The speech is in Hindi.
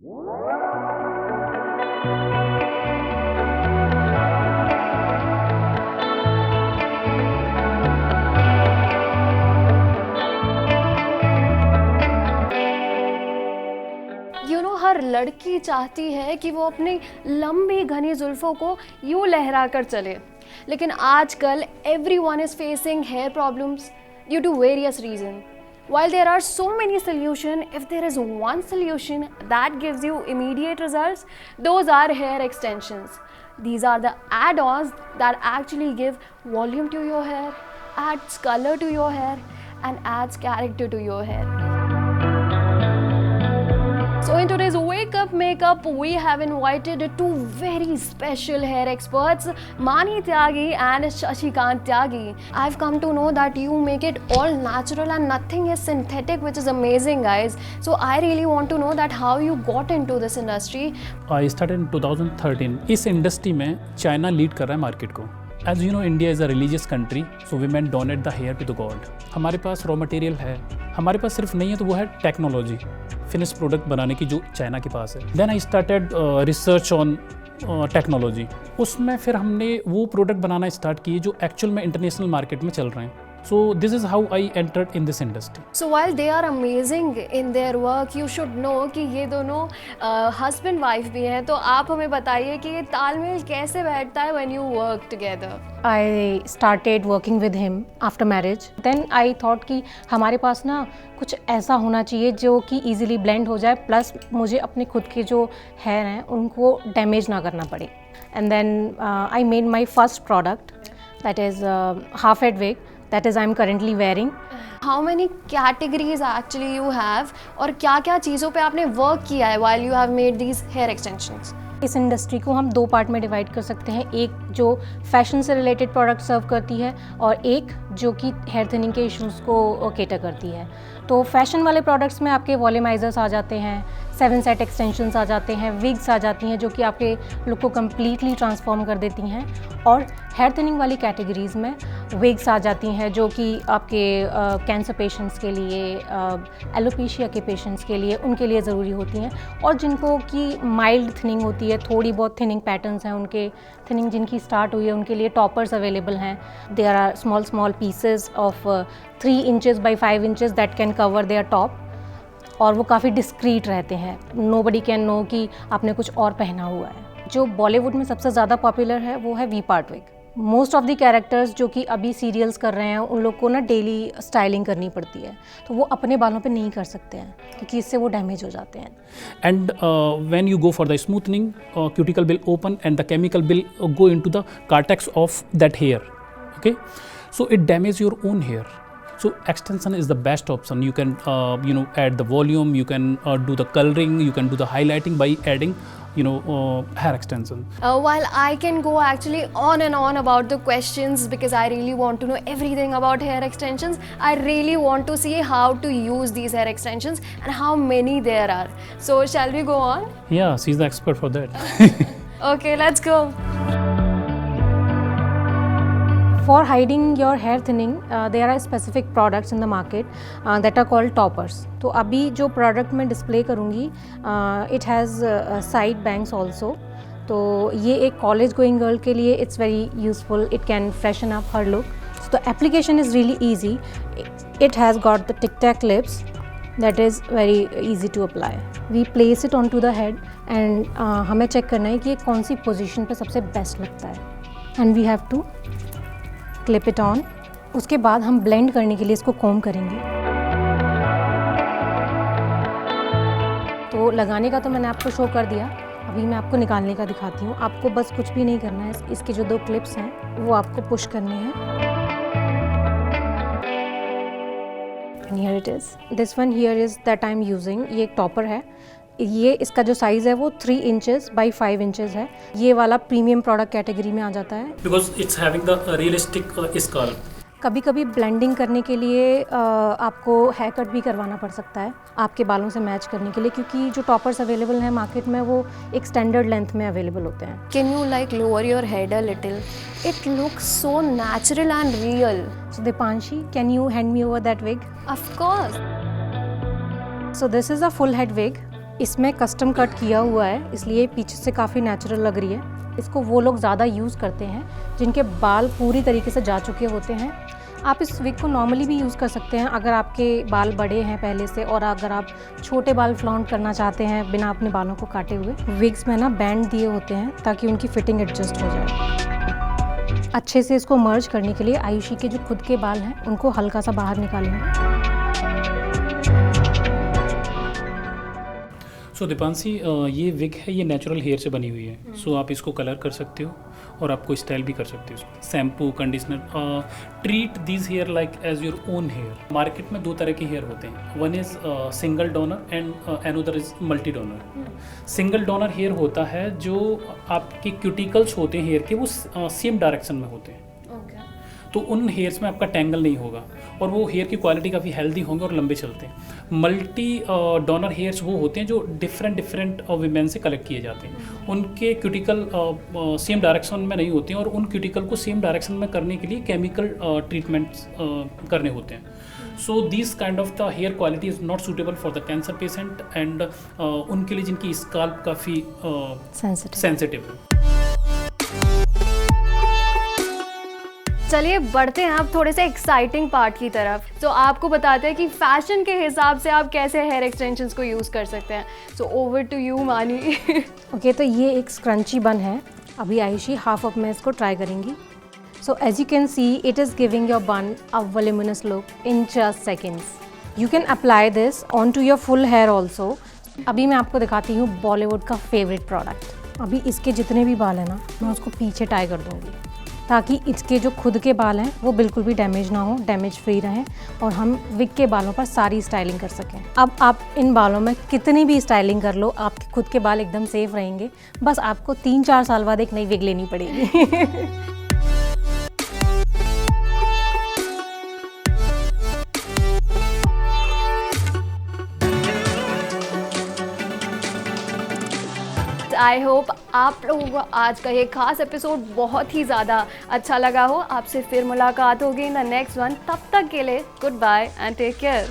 हर लड़की चाहती है कि वो अपनी लंबी घनी जुल्फों को यूं लहरा कर चले, लेकिन आजकल everyone is facing hair problems due to various reasons. While there are so many solutions, if there is one solution that gives you immediate results, those are hair extensions. These are the add-ons that actually give volume to your hair, adds color to your hair, and adds character to your hair. So in today's Wake Up Makeup, we have invited two very special hair experts, Mani Tyagi and Shashikant Tyagi. I've come to know that you make it all natural and nothing is synthetic, which is amazing, guys. So I really want to know that how you got into this industry. I started in 2013. इस इंडस्ट्री में चाइना लीड कर रहा है मार्केट को. As you know, India is a religious country, so women donate the hair to the god. हमारे पास रॉ मटेरियल है, हमारे पास सिर्फ नहीं है तो वो है टेक्नोलॉजी, फिनिश प्रोडक्ट बनाने की जो चाइना के पास है. Then I started research on technology. उसमें फिर हमने वो प्रोडक्ट बनाना स्टार्ट किए जो एक्चुअल में इंटरनेशनल मार्केट में चल रहे हैं. So this is how I entered in this industry. So while they are amazing in their work, you should know कि ये दोनों husband wife भी हैं. तो आप हमें बताइए कि ये तालमेल कैसे बैठता है when you work together. I started working with him after marriage. Then I thought कि हमारे पास ना कुछ ऐसा होना चाहिए जो कि easily blend हो जाए, प्लस मुझे अपने खुद के जो hair हैं उनको डैमेज ना करना पड़े. And then I made my first product, that is half head wig. That is I'm currently wearing. How many categories actually you have और क्या क्या चीज़ों पे आपने वर्क किया है while you have made these hair extensions? इस इंडस्ट्री को हम दो पार्ट में डिवाइड कर सकते हैं. एक जो फैशन से रिलेटेड प्रोडक्ट सर्व करती है और एक जो कि हेयर थिनिंग के इश्यूज़ को केटर करती है. तो फैशन वाले प्रोडक्ट्स में आपके वॉल्यूमाइजर्स आ जाते हैं, 7 सेट एक्सटेंशंस आ जाते हैं, विग्स आ जाती हैं जो कि आपके लुक को कम्प्लीटली ट्रांसफॉर्म कर देती हैं. और हेयर थिनिंग वाली कैटेगरीज़ में विग्स आ जाती हैं जो कि आपके कैंसर पेशेंट्स के लिए, एलोपेशिया के पेशेंट्स के लिए, उनके लिए ज़रूरी होती हैं. और जिनको कि माइल्ड थिनिंग होती है, थोड़ी बहुत थिनिंग पैटर्न्स हैं उनके, थिनिंग जिनकी स्टार्ट हुई है उनके लिए टॉपर्स अवेलेबल हैं. There are small pieces of 3 inches by 5 inches that can cover their top, और वो काफ़ी डिस्क्रीट रहते हैं. नोबडी कैन नो कि आपने कुछ और पहना हुआ है. जो बॉलीवुड में सबसे ज़्यादा पॉपुलर है वो है V part wig. Most of the characters जो कि अभी सीरियल्स कर रहे हैं उन लोग को ना डेली स्टाइलिंग करनी पड़ती है, तो वो अपने बालों पे नहीं कर सकते हैं क्योंकि इससे वो डैमेज हो जाते हैं. And when you go for the smoothing, cuticle will open and the chemical will go into the cortex of that hair. Okay, so it damages your own hair. So extension is the best option. You can add the volume, you can do the coloring, you can do the highlighting by adding hair extension. While I can go actually on and on about the questions because I really want to know everything about hair extensions, I really want to see how to use these hair extensions and how many there are. So shall we go on? Yeah, she's the expert for that. Okay, let's go. For hiding your hair thinning, there are specific products in the market that are called toppers. तो अभी जो product मैं display करूँगी, it has side bangs also. तो ये एक college going girl के लिए it's very useful. It can freshen up her look. So the application is really easy. It has got the tic tac clips that is very easy to apply. We place it onto the head and हमें check करना है कि ये कौन सी position पे सबसे best लगता है. And we have to clip it on. उसके बाद हम ब्लेंड करने के लिए इसको कॉम्ब करेंगे. तो लगाने का तो मैंने आपको शो कर दिया, अभी मैं आपको निकालने का दिखाती हूँ. आपको बस कुछ भी नहीं करना है. इसके जो 2 क्लिप्स हैं वो आपको पुश करने हैं. And here it is. This one here is that I am using. ये एक टॉपर है. ये इसका जो साइज़ है वो 3 इंचेस बाई 5 इंचेस है. ये वाला प्रीमियम प्रोडक्ट कैटेगरी में आ जाता है. Because it's having the realistic scalp. कभी कभी ब्लेंडिंग करने के लिए आपको हेयर कट भी करवाना पड़ सकता है आपके बालों से मैच करने के लिए, क्योंकि जो टॉपर्स अवेलेबल हैं मार्केट में वो एक स्टैंडर्ड लेंथ में अवेलेबल होते हैं. Can you like lower your head a little? It looks so natural and real. So Dipanshi, can you hand me over that wig? Of course. So this is a full head wig. इसमें कस्टम कट किया हुआ है, इसलिए पीछे से काफ़ी नेचुरल लग रही है। इसको वो लोग ज़्यादा यूज़ करते हैं जिनके बाल पूरी तरीके से जा चुके होते हैं। आप इस विग को नॉर्मली भी यूज़ कर सकते हैं अगर आपके बाल बड़े हैं पहले से, और अगर आप छोटे बाल फ्लॉन्ट करना चाहते हैं बिना अपने बालों को काटे हुए। विग्स में ना बैंड दिए होते हैं ताकि उनकी फिटिंग एडजस्ट हो जाए। अच्छे से इसको मर्ज करने के लिए आयुषी के जो खुद के बाल हैं उनको हल्का सा बाहर निकालेंगे। सो दीपांशी, ये विग है, ये नेचुरल हेयर से बनी हुई है। सो आप इसको कलर कर सकते हो और आपको स्टाइल भी कर सकते हो इसको। Shampoo, conditioner, treat this hair like as your own hair. Market में दो तरह के हेयर होते हैं, one is single donor and another is multi donor. Single donor hair होता है जो आपके क्यूटिकल्स होते हैं हेयर के, वो सेम डायरेक्शन में होते हैं, तो उन हेयर्स में आपका टैंगल नहीं होगा और वो हेयर की क्वालिटी काफ़ी हेल्दी होंगे और लंबे चलते हैं। मल्टी डोनर हेयर्स वो होते हैं जो डिफरेंट वीमेन से कलेक्ट किए जाते हैं। उनके क्यूटिकल सेम डायरेक्शन में नहीं होते हैं और उन क्यूटिकल को सेम डायरेक्शन में करने के लिए केमिकल ट्रीटमेंट्स करने होते हैं। So this kind of the hair quality is not suitable for the cancer patient and उनके लिए जिनकी स्काल्प काफ़ी सेंसिटिव है। चलिए बढ़ते हैं आप थोड़े से एक्साइटिंग पार्ट की तरफ। तो आपको बताते हैं कि फैशन के हिसाब से आप कैसे हेयर एक्सटेंशंस को यूज़ कर सकते हैं। सो ओवर टू यू मानी। ओके, तो ये एक स्क्रंची बन है। अभी आयुषी हाफ ऑफ मैं इसको ट्राई करेंगी। So as you can see it is giving your bun a voluminous look in just seconds. You can apply this on to your full hair also. अभी मैं आपको दिखाती हूँ बॉलीवुड का फेवरेट प्रोडक्ट। अभी इसके जितने भी बाल हैं ना, मैं उसको पीछे टाई कर दूँगी ताकि इसके जो खुद के बाल हैं वो बिल्कुल भी डैमेज ना हो, डैमेज फ्री रहें और हम विग के बालों पर सारी स्टाइलिंग कर सकें। अब आप इन बालों में कितनी भी स्टाइलिंग कर लो, आपके खुद के बाल एकदम सेफ रहेंगे। बस आपको 3-4 साल बाद एक नई विग लेनी पड़ेगी। आई होप आप लोगों को आज का ये खास एपिसोड बहुत ही ज़्यादा अच्छा लगा हो। आपसे फिर मुलाकात होगी इन द नेक्स्ट वन। तब तक के लिए goodbye and take care.